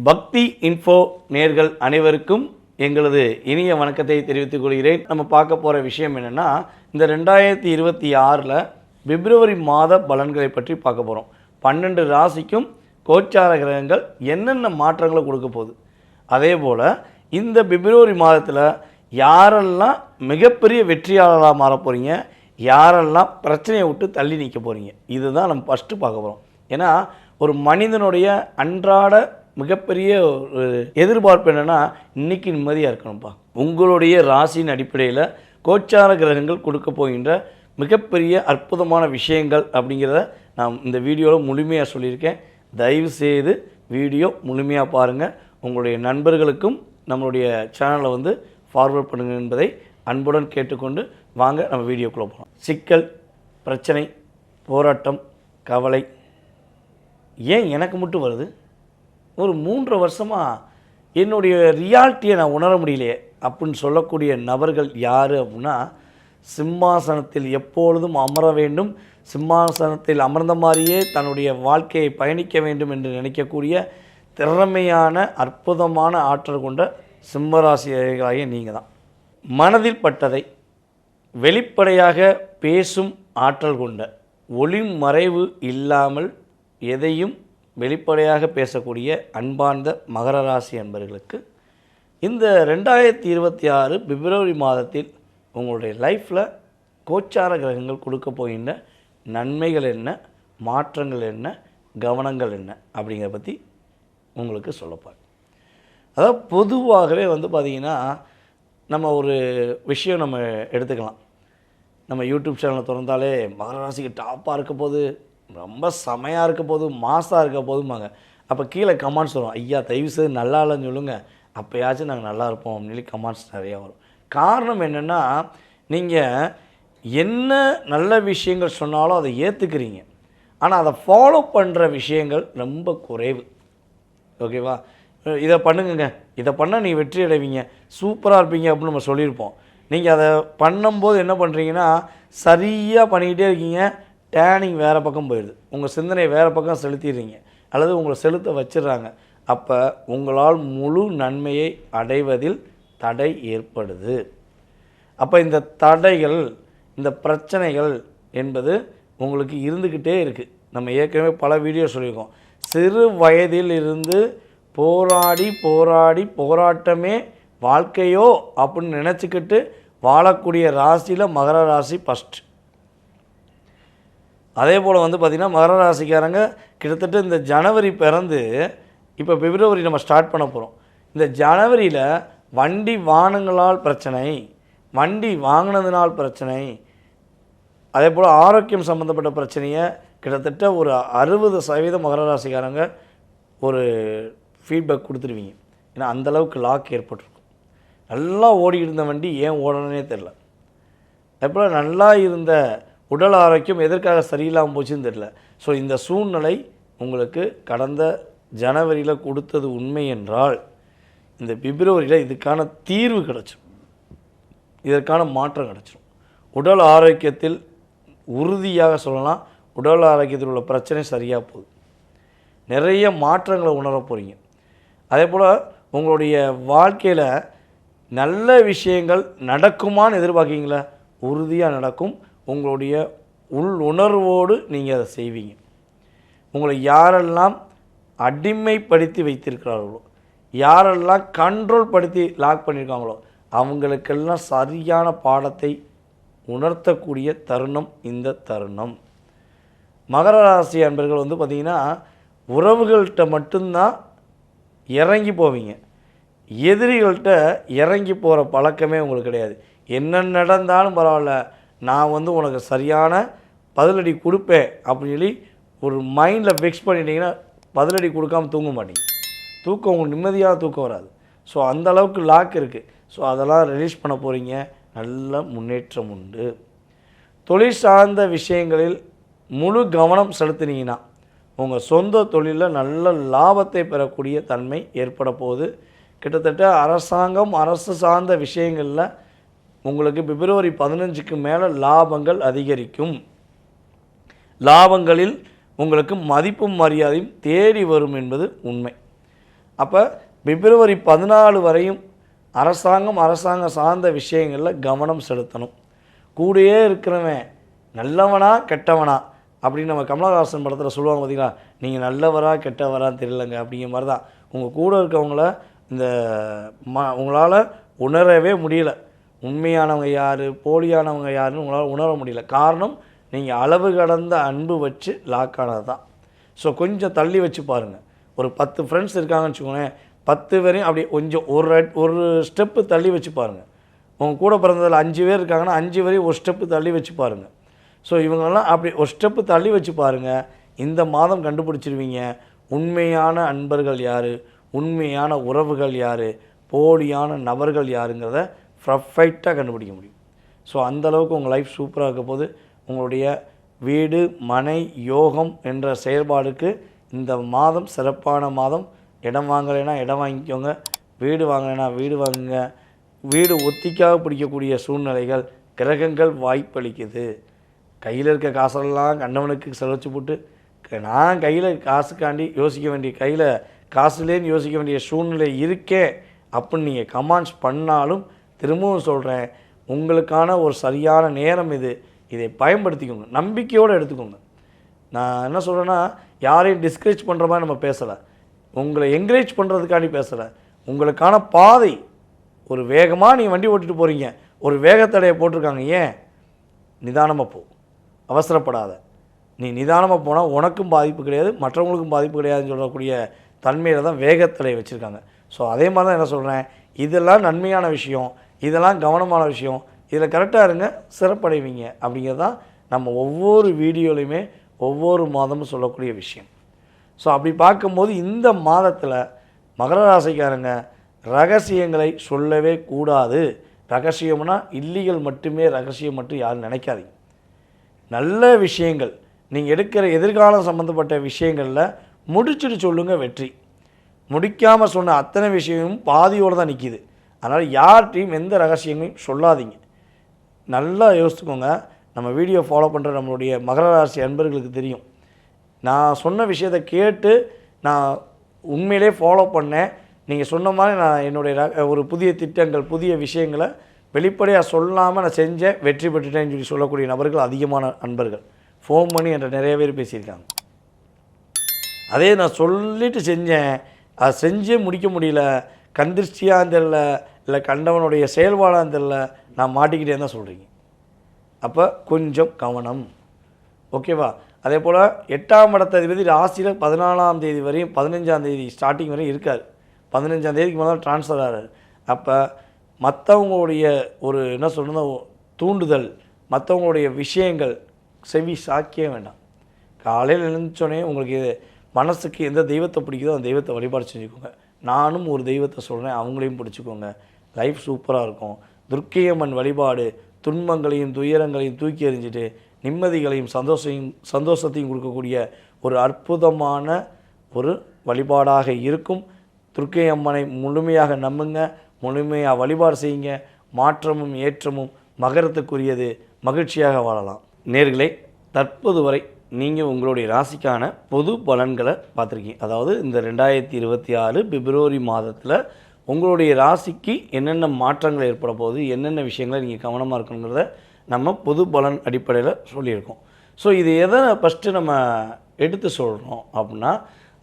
பக்தி இன்ஃபோ நேர்கள் அனைவருக்கும் எங்களது இனிய வணக்கத்தை தெரிவித்துக் கொள்கிறேன். நம்ம பார்க்க போகிற விஷயம் என்னென்னா, இந்த 2026 பிப்ரவரி மாத பலன்களை பற்றி பார்க்க போகிறோம். 12 ராசிக்கும் கோச்சார கிரகங்கள் என்னென்ன மாற்றங்களை கொடுக்க போகுது, அதே போல் இந்த பிப்ரவரி மாதத்தில் யாரெல்லாம் மிகப்பெரிய வெற்றியாளராக மாற போகிறீங்க, யாரெல்லாம் பிரச்சனையை விட்டு தள்ளி நிற்க போகிறீங்க, இதுதான் நம்ம ஃபஸ்ட்டு பார்க்க போகிறோம். ஏன்னா ஒரு மனிதனுடைய அன்றாட மிகப்பெரிய ஒரு எதிர்பார்ப்பு என்னென்னா, இன்றைக்கி நிம்மதியாக இருக்கணும்ப்பா. உங்களுடைய ராசியின் அடிப்படையில் கோச்சார கிரகங்கள் கொடுக்க போகின்ற மிகப்பெரிய அற்புதமான விஷயங்கள் அப்படிங்கிறத நான் இந்த வீடியோவில் முழுமையாக சொல்லியிருக்கேன். தயவுசெய்து வீடியோ முழுமையாக பாருங்கள். உங்களுடைய நண்பர்களுக்கும் நம்மளுடைய சேனலை ஃபார்வர்ட் பண்ணுங்கள் என்பதை அன்புடன் கேட்டுக்கொண்டு வாங்க நம்ம வீடியோக்குள்ளே போகலாம். சிக்கல், பிரச்சனை, போராட்டம், கவலை ஏன் எனக்கு மட்டும் வருது? ஒரு 3 வருஷமாக என்னுடைய ரியாலிட்டியை நான் உணர முடியலையே அப்படின்னு சொல்லக்கூடிய நபர்கள் யார் அப்படின்னா, சிம்மாசனத்தில் எப்பொழுதும் அமர வேண்டும், சிம்மாசனத்தில் அமர்ந்த மாதிரியே தன்னுடைய வாழ்க்கையை பயணிக்க வேண்டும் என்று நினைக்கக்கூடிய திறமையான அற்புதமான ஆற்றல் கொண்ட சிம்மராசியாகிய நீங்கள் தான். மனதில் பட்டதை வெளிப்படையாக பேசும் ஆற்றல் கொண்ட, ஒளிமறைவு இல்லாமல் எதையும் வெளிப்படையாக பேசக்கூடிய அன்பார்ந்த மகர ராசி அன்பர்களுக்கு இந்த 2026 பிப்ரவரி மாதத்தில் உங்களுடைய லைஃப்பில் கோச்சார கிரகங்கள் கொடுக்க போகின்ற நன்மைகள் என்ன, மாற்றங்கள் என்ன, கவனங்கள் என்ன அப்படிங்கிறத பற்றி உங்களுக்கு சொல்லப்பாங்க. அதாவது பொதுவாகவே பார்த்திங்கன்னா, நம்ம ஒரு விஷயம் நம்ம எடுத்துக்கலாம். நம்ம யூடியூப் சேனலை திறந்தாலே மகர ராசிக்கு டாப்பாக இருக்க போது, ரொம்ப செமையாக இருக்க போது, மாசாக இருக்க போதுமாங்க. அப்போ கீழே கமெண்ட்ஸ் வரும், ஐயா தயவுசெய்து நல்லா இல்லைன்னு சொல்லுங்கள், அப்போயாச்சும் நாங்கள் நல்லா இருப்போம் அப்படின்னு கமெண்ட்ஸ் நிறையா வரும். காரணம் என்னென்னா, நீங்கள் என்ன நல்ல விஷயங்கள் சொன்னாலும் அதை ஏற்றுக்கிறீங்க, ஆனால் அதை ஃபாலோ பண்ணுற விஷயங்கள் ரொம்ப குறைவு. ஓகேவா? இதை பண்ணுங்க, இதை பண்ணால் நீங்கள் வெற்றி அடைவீங்க, சூப்பராக இருப்பீங்க அப்படின்னு நம்ம சொல்லியிருப்போம். நீங்கள் அதை பண்ணும்போது என்ன பண்ணுறீங்கன்னா, சரியாக பண்ணிக்கிட்டே இருக்கீங்க, டேனிங் வேறு பக்கம் போயிடுது, உங்கள் சிந்தனை வேறு பக்கம் செலுத்திடுறீங்க, அல்லது உங்களை செலுத்த வச்சிடுறாங்க. அப்போ உங்களால் முழு நன்மையை அடைவதில் தடை ஏற்படுது. அப்போ இந்த தடைகள், இந்த பிரச்சனைகள் என்பது உங்களுக்கு இருந்துக்கிட்டே இருக்குது. நம்ம ஏற்கனவே பல வீடியோ சொல்லியிருக்கோம். சிறு வயதில் இருந்து போராடி போராடி போராட்டமே வாழ்க்கையோ அப்படின்னு நினச்சிக்கிட்டு வாழக்கூடிய ராசியில் மகர ராசி ஃபஸ்ட்டு. அதே போல் பார்த்திங்கன்னா மகர ராசிக்காரங்க கிட்டத்தட்ட இந்த ஜனவரி பிறந்து இப்போ பிப்ரவரி நம்ம ஸ்டார்ட் பண்ண போகிறோம். இந்த ஜனவரியில் வண்டி வாகனங்களால் பிரச்சனை, வண்டி வாங்கினதுனால் பிரச்சனை, அதே போல் ஆரோக்கியம் சம்மந்தப்பட்ட பிரச்சனையை கிட்டத்தட்ட ஒரு 60% மகர ராசிக்காரங்க ஒரு ஃபீட்பேக் கொடுத்துருவீங்க. ஏன்னா அந்தளவுக்கு லாக் ஏற்பட்டிருக்கும். நல்லா ஓடிக்கிட்டு இருந்த வண்டி ஏன் ஓடணுன்னே தெரில. அதே போல் நல்லா இருந்த உடல் ஆரோக்கியம் எதற்காக சரியில்லாமல் போச்சுன்னு தெரில. ஸோ இந்த சூழ்நிலை உங்களுக்கு கடந்த ஜனவரியில் கொடுத்தது உண்மை என்றால், இந்த பிப்ரவரியில் இதுக்கான தீர்வு கிடச்சிடும், இதற்கான மாற்றம் கிடச்சிடும். உடல் ஆரோக்கியத்தில் உறுதியாக சொல்லலாம், உடல் ஆரோக்கியத்தில் உள்ள பிரச்சனை சரியாக போகுது, நிறைய மாற்றங்களை உணர போகிறீங்க. அதே போல் உங்களுடைய வாழ்க்கையில் நல்ல விஷயங்கள் நடக்குமான்னு எதிர்பார்க்கீங்களா, உறுதியாக நடக்கும். உங்களுடைய உள் உணர்வோடு நீங்கள் அதை செய்வீங்க. உங்களை யாரெல்லாம் அடிமைப்படுத்தி வைத்திருக்கிறார்களோ, யாரெல்லாம் கண்ட்ரோல் படுத்தி லாக் பண்ணியிருக்காங்களோ, அவங்களுக்கெல்லாம் சரியான பாடத்தை உணர்த்தக்கூடிய தருணம் இந்த தருணம். மகர ராசி அன்பர்கள் பார்த்திங்கன்னா, உறவுகள்கிட்ட மட்டும்தான் இறங்கி போவீங்க, எதிரிகள்கிட்ட இறங்கி போகிற பழக்கமே உங்களுக்கு கிடையாது. என்ன நடந்தாலும் பரவாயில்ல, நான் உனக்கு சரியான பதிலடி கொடுப்பேன் அப்படின்னு சொல்லி ஒரு மைண்டில் ஃபிக்ஸ் பண்ணிட்டீங்கன்னா பதிலடி கொடுக்காமல் தூங்க மாட்டீங்க. தூக்கம் உங்களுக்கு நிம்மதியாக தூக்கம் வராது. ஸோ அந்தளவுக்கு லாக் இருக்குது. ஸோ அதெல்லாம் ரிலீஸ் பண்ண போகிறீங்க. நல்ல முன்னேற்றம் உண்டு. தொழில் சார்ந்த விஷயங்களில் முழு கவனம் செலுத்தினீங்கன்னா உங்கள் சொந்த தொழிலில் நல்ல லாபத்தை பெறக்கூடிய தன்மை ஏற்பட போகுது. கிட்டத்தட்ட அரசாங்கம், அரசு சார்ந்த விஷயங்களில் உங்களுக்கு பிப்ரவரி 15க்கு மேலே லாபங்கள் அதிகரிக்கும். லாபங்களில் உங்களுக்கு மதிப்பும் மரியாதையும் தேடி வரும் என்பது உண்மை. அப்போ பிப்ரவரி 14 வரையும் அரசாங்கம் சார்ந்த விஷயங்களில் கவனம் செலுத்தணும். கூடயே இருக்கிறவன் நல்லவனா கெட்டவனா அப்படின்னு நம்ம கமலஹாசன் படத்தில் சொல்லுவாங்க பார்த்தீங்களா, நீங்கள் நல்லவரா கெட்டவரான்னு தெரியலங்க அப்படிங்கிற மாதிரி தான். உங்கள் கூட இருக்கவங்கள இந்த உங்களால் உணரவே முடியல. உண்மையானவங்க யார் போலியானவங்க யாருன்னு உங்களால் உணர முடியல. காரணம் நீங்கள் அளவு கடந்த அன்பு வச்சு லாக் ஆனது தான். ஸோ கொஞ்சம் தள்ளி வச்சு பாருங்கள். ஒரு 10 ஃப்ரெண்ட்ஸ் இருக்காங்கன்னு வச்சுக்கோங்களேன், 10 பேரையும் அப்படி கொஞ்சம் ஒரு ஸ்டெப்பு தள்ளி வச்சு பாருங்கள். உங்கள் கூட பிறந்ததில் 5 பேர் இருக்காங்கன்னா 5 பேரையும் ஒரு ஸ்டெப்பு தள்ளி வச்சு பாருங்கள். ஸோ இவங்கெல்லாம் அப்படி ஒரு ஸ்டெப்பு தள்ளி வச்சு பாருங்கள். இந்த மாதம் கண்டுபிடிச்சிருவீங்க உண்மையான அன்பர்கள் யார், உண்மையான உறவுகள் யார், போலியான நபர்கள் யாருங்கிறத பர்ஃபெக்டாக கண்டுபிடிக்க முடியும். ஸோ அந்தளவுக்கு உங்கள் லைஃப் சூப்பராக இருக்க போது உங்களுடைய வீடு மனை யோகம் என்ற செயல்பாடுக்கு இந்த மாதம் சிறப்பான மாதம். இடம் வாங்கலைன்னா இடம் வாங்கிக்கோங்க, வீடு வாங்கலைன்னா வீடு வாங்குங்க. வீடு ஒத்திக்காக பிடிக்கக்கூடிய சூழ்நிலைகள் கிரகங்கள் வாய்ப்பளிக்குது. கையில் இருக்க காசெல்லாம் கண்டவனுக்கு செலவச்சு போட்டு நான் கையில் காசுக்காண்டி யோசிக்க வேண்டிய, கையில் காசுலேன்னு யோசிக்க வேண்டிய சூழ்நிலை இருக்கே அப்படின்னு நீங்கள் கமெண்ட்ஸ் பண்ணாலும் திரும்பவும் சொல்கிறேன், உங்களுக்கான ஒரு சரியான நேரம் இது. இதை பயன்படுத்திக்கோங்க, நம்பிக்கையோடு எடுத்துக்கோங்க. நான் என்ன சொல்கிறேன்னா, யாரையும் டிஸ்கரேஜ் பண்ணுற மாதிரி நம்ம பேசலை, உங்களை என்கரேஜ் பண்ணுறதுக்காண்டி பேசலை. உங்களுக்கான பாதை ஒரு வேகமாக நீங்கள் வண்டி ஓட்டிகிட்டு போகிறீங்க, ஒரு வேகத்தடையை போட்டிருக்காங்க, ஏன் நிதானமாக போ, அவசரப்படாத. நீ நிதானமாக போனால் உனக்கும் பாதிப்பு கிடையாது, மற்றவங்களுக்கும் பாதிப்பு கிடையாதுன்னு சொல்லக்கூடிய தன்மையில் தான் வேகத்தடை வச்சுருக்காங்க. ஸோ அதே மாதிரி தான் என்ன சொல்கிறேன், இதெல்லாம் நன்மையான விஷயம், இதெல்லாம் கவனமான விஷயம், இதில் கரெக்டாக இருங்க, சிறப்படைவீங்க அப்படிங்கிறது தான் நம்ம ஒவ்வொரு வீடியோலையுமே ஒவ்வொரு மாதமும் சொல்லக்கூடிய விஷயம். ஸோ அப்படி பார்க்கும்போது இந்த மாதத்தில் மகர ராசிக்காரங்க ரகசியங்களை சொல்லவே கூடாது. ரகசியம்னா இல்லீகல் மட்டுமே ரகசியம் மட்டும் யாரும் நினைக்காதீங்க. நல்ல விஷயங்கள் நீங்கள் எடுக்கிற எதிர்காலம் சம்மந்தப்பட்ட விஷயங்களில் முடிச்சுட்டு சொல்லுங்கள் வெற்றி. முடிக்காமல் சொன்ன அத்தனை விஷயமும் பாதியோடு தான் நிற்கிது. அதனால் யார்கிட்டையும் எந்த ரகசியங்களையும் சொல்லாதீங்க. நல்லா யோசித்துக்கோங்க. நம்ம வீடியோ ஃபாலோ பண்ணுற நம்மளுடைய மகர ராசி அன்பர்களுக்கு தெரியும், நான் சொன்ன விஷயத்தை கேட்டு நான் உண்மையிலே ஃபாலோ பண்ணேன். நீங்கள் சொன்ன மாதிரி நான் என்னுடைய ஒரு புதிய திட்டங்கள் புதிய விஷயங்களை வெளிப்படையாக சொல்லாமல் நான் செஞ்சேன், வெற்றி பெற்றுட்டேன்னு சொல்லி சொல்லக்கூடிய நபர்கள் அதிகமான அன்பர்கள் ஃபோன் பண்ணி என்ற நிறைய பேர் பேசியிருக்காங்க. அதே நான் சொல்லிட்டு செஞ்சேன், அதை செஞ்சே முடிக்க முடியல, கந்திருஷ்டியாக தெரில, இல்லை கண்டவனுடைய செயல்பாடாக தெரில, நான் மாட்டிக்கிட்டே தான் சொல்கிறீங்க. அப்போ கொஞ்சம் கவனம், ஓகேவா? அதே போல் 8ஆம் இடத்த அதிபதி ராசியில் 14ஆம் தேதி வரையும் 15ஆம் தேதி ஸ்டார்டிங் வரையும் இருக்கார். 15ஆம் தேதிக்கு மேலே ட்ரான்ஸ்ஃபர் ஆகிறார். அப்போ மற்றவங்களுடைய ஒரு என்ன சொல்கிறதோ தூண்டுதல், மற்றவங்களுடைய விஷயங்கள் செவி சாக்கியே வேண்டாம். காலையில் எழுந்தோடனே உங்களுக்கு மனசுக்கு எந்த தெய்வத்தை பிடிக்குதோ அந்த தெய்வத்தை வழிபாடு செஞ்சுக்கோங்க. நானும் ஒரு தெய்வத்தை சொல்கிறேன், அவங்களையும் பிடிச்சிக்கோங்க. லைஃப் சூப்பராக இருக்கும். துர்க்கையம்மன் வழிபாடு துன்பங்களையும் துயரங்களையும் தூக்கி எறிஞ்சிட்டு நிம்மதிகளையும் சந்தோஷத்தையும் கொடுக்கக்கூடிய ஒரு அற்புதமான ஒரு வழிபாடாக இருக்கும். துர்க்கையம்மனை முழுமையாக நம்புங்க, முழுமையாக வழிபாடு செய்யுங்க. மாற்றமும் ஏற்றமும் மகரத்துக்குரியது. மகிழ்ச்சியாக வாழலாம். நேர்களே, தற்போது வரை நீங்கள் உங்களுடைய ராசிக்கான பொது பலன்களை பார்த்துருக்கீங்க. அதாவது இந்த 2026 பிப்ரவரி மாதத்தில் உங்களுடைய ராசிக்கு என்னென்ன மாற்றங்கள் ஏற்பட போகுது, என்னென்ன விஷயங்களை நீங்கள் கவனமாக இருக்கணுங்கிறத நம்ம பொது பலன் அடிப்படையில் சொல்லியிருக்கோம். ஸோ இது எதை ஃபஸ்ட்டு நம்ம எடுத்து சொல்கிறோம் அப்படின்னா,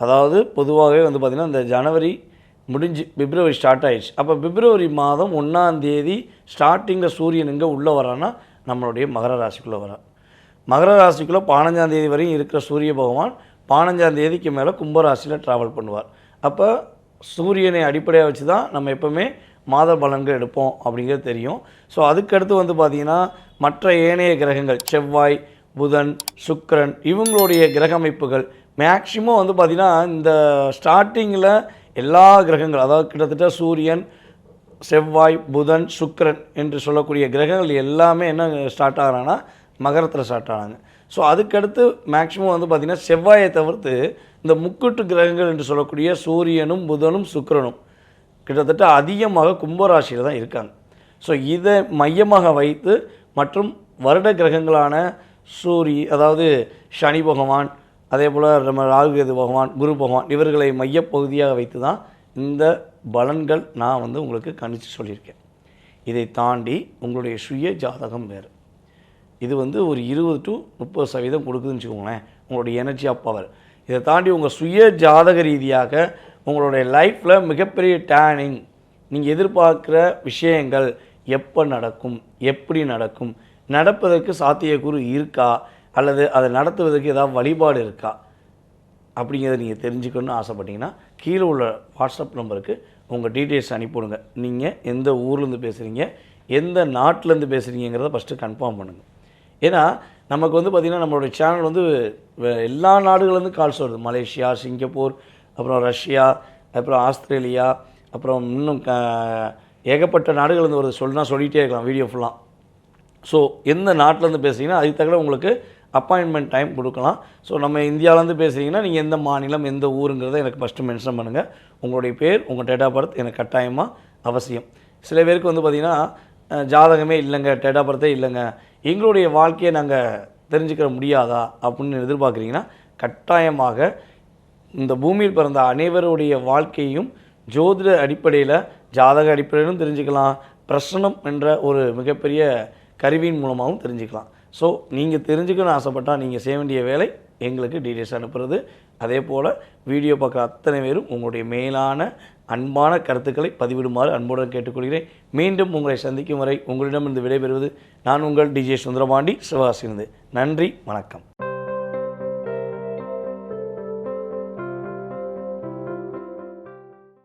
அதாவது பொதுவாகவே பார்த்திங்கன்னா இந்த ஜனவரி முடிஞ்சு பிப்ரவரி ஸ்டார்ட் ஆகிடுச்சு. அப்போ பிப்ரவரி மாதம் 1ஆம் தேதி ஸ்டார்டிங்கில் சூரியன் எங்கே உள்ளே வரான்னா நம்மளுடைய மகர ராசிக்குள்ளே வரான். மகர ராசிக்குள்ளே 15ஆம் தேதி வரையும் இருக்கிற சூரிய பகவான் 15ஆம் தேதிக்கு மேலே கும்பராசியில் ட்ராவல் பண்ணுவார். அப்போ சூரியனை அடிப்படையாக வச்சு தான் நம்ம எப்போவுமே மாத பலன்கள் எடுப்போம் அப்படிங்கிறது தெரியும். ஸோ அதுக்கடுத்து பார்த்திங்கன்னா மற்ற ஏனைய கிரகங்கள் செவ்வாய், புதன், சுக்கிரன் இவங்களுடைய கிரக அமைப்புகள் மேக்சிமம் பார்த்திங்கன்னா இந்த ஸ்டார்டிங்கில் எல்லா கிரகங்கள், அதாவது கிட்டத்தட்ட சூரியன், செவ்வாய், புதன், சுக்கிரன் என்று சொல்லக்கூடிய கிரகங்கள் எல்லாமே என்ன ஸ்டார்ட் ஆகிறாங்கன்னா மகரத்தில் ஸ்டார்ட் ஆனாங்க. ஸோ அதுக்கடுத்து மேக்சிமம் பார்த்திங்கன்னா செவ்வாயை தவிர்த்து இந்த முக்கூட்டு கிரகங்கள் என்று சொல்லக்கூடிய சூரியனும் புதனும் சுக்கிரனும் கிட்டத்தட்ட அதிகமாக கும்பராசியில் தான் இருக்காங்க. ஸோ இதை மையமாக வைத்து மற்றும் வருட கிரகங்களான அதாவது சனி பகவான், அதே போல் நம்ம ராகு கேது பகவான், குரு பகவான் இவர்களை மையப்பகுதியாக வைத்து தான் இந்த பலன்கள் நான் வந்து உங்களுக்கு கணிச்சு சொல்லியிருக்கேன். இதை தாண்டி உங்களுடைய சுய ஜாதகம் வேறு. இது வந்து ஒரு 20 to 30% கொடுக்குதுன்னு வச்சுக்கோங்களேன், உங்களுடைய எனர்ஜி ஆஃப் பவர். இதை தாண்டி உங்கள் சுய ஜாதக ரீதியாக உங்களுடைய லைஃப்பில் மிகப்பெரிய டேர்னிங், நீங்கள் எதிர்பார்க்குற விஷயங்கள் எப்போ நடக்கும், எப்படி நடக்கும், நடப்பதற்கு சாத்தியக்கூறு இருக்கா, அல்லது அதை நடத்துவதற்கு ஏதாவது வழிபாடு இருக்கா அப்படிங்கிறத நீங்கள் தெரிஞ்சுக்கணும்னு ஆசைப்பட்டீங்கன்னா கீழே உள்ள வாட்ஸ்அப் நம்பருக்கு உங்கள் டீட்டெயில்ஸ் அனுப்பிவிடுங்க. நீங்கள் எந்த ஊர்லேருந்து பேசுகிறீங்க, எந்த நாட்டிலேருந்து பேசுகிறீங்கிறத ஃபஸ்ட்டு கன்ஃபார்ம் பண்ணுங்கள். ஏன்னா நமக்கு வந்து பார்த்திங்கன்னா நம்மளுடைய சேனல் வந்து எல்லா நாடுகள்லேருந்து கால்ஸ் வருது. மலேசியா, சிங்கப்பூர், அப்புறம் ரஷ்யா, அப்புறம் ஆஸ்திரேலியா, அப்புறம் இன்னும் ஏகப்பட்ட நாடுகள்லேருந்து வருது. சொல்லிகிட்டே இருக்கலாம் வீடியோ ஃபுல்லாக. ஸோ எந்த நாட்டிலேருந்து பேசுகிறீங்கன்னா அதுக்கு தகுந்த உங்களுக்கு அப்பாயின்மெண்ட் டைம் கொடுக்கலாம். ஸோ நம்ம இந்தியாவிலேருந்து பேசுகிறீங்கன்னா நீங்கள் எந்த மாநிலம், எந்த ஊருங்கிறத எனக்கு ஃபஸ்ட்டு மென்ஷன் பண்ணுங்கள். உங்களுடைய பேர், உங்கள் டேட் ஆஃப் பர்த் எனக்கு கட்டாயமாக அவசியம். சில பேருக்கு வந்து பார்த்திங்கன்னா ஜாதகமே இல்லைங்க, டேட் ஆஃப் பர்த்தே இல்லைங்க, எங்களுடைய வாழ்க்கையை நாங்கள் தெரிஞ்சுக்கிற முடியாதா அப்படின்னு எதிர்பார்க்குறீங்கன்னா கட்டாயமாக இந்த பூமியில் பிறந்த அனைவருடைய வாழ்க்கையும் ஜோதிட அடிப்படையில், ஜாதக அடிப்படையிலும் தெரிஞ்சுக்கலாம். பிரசனம் என்ற ஒரு மிகப்பெரிய கருவியின் மூலமாகவும் தெரிஞ்சுக்கலாம். ஸோ நீங்கள் தெரிஞ்சுக்கணும்னு ஆசைப்பட்டால் நீங்கள் செய்ய வேண்டிய வேலை எங்களுக்கு டீட்டெயில்ஸ் அனுப்புறது. அதே போல் வீடியோ பார்க்குற அத்தனை பேரும் உங்களுடைய மேலான அன்பான கருத்துக்களை பதிவிடுமாறு அன்புடன் கேட்டுக்கொள்கிறேன். மீண்டும் உங்களை சந்திக்கும் வரை உங்களிடமிருந்து விடைபெறுவது நான் உங்கள் டிஜே சுந்தரபாண்டி, சிவகாசியிலிருந்து. நன்றி, வணக்கம்.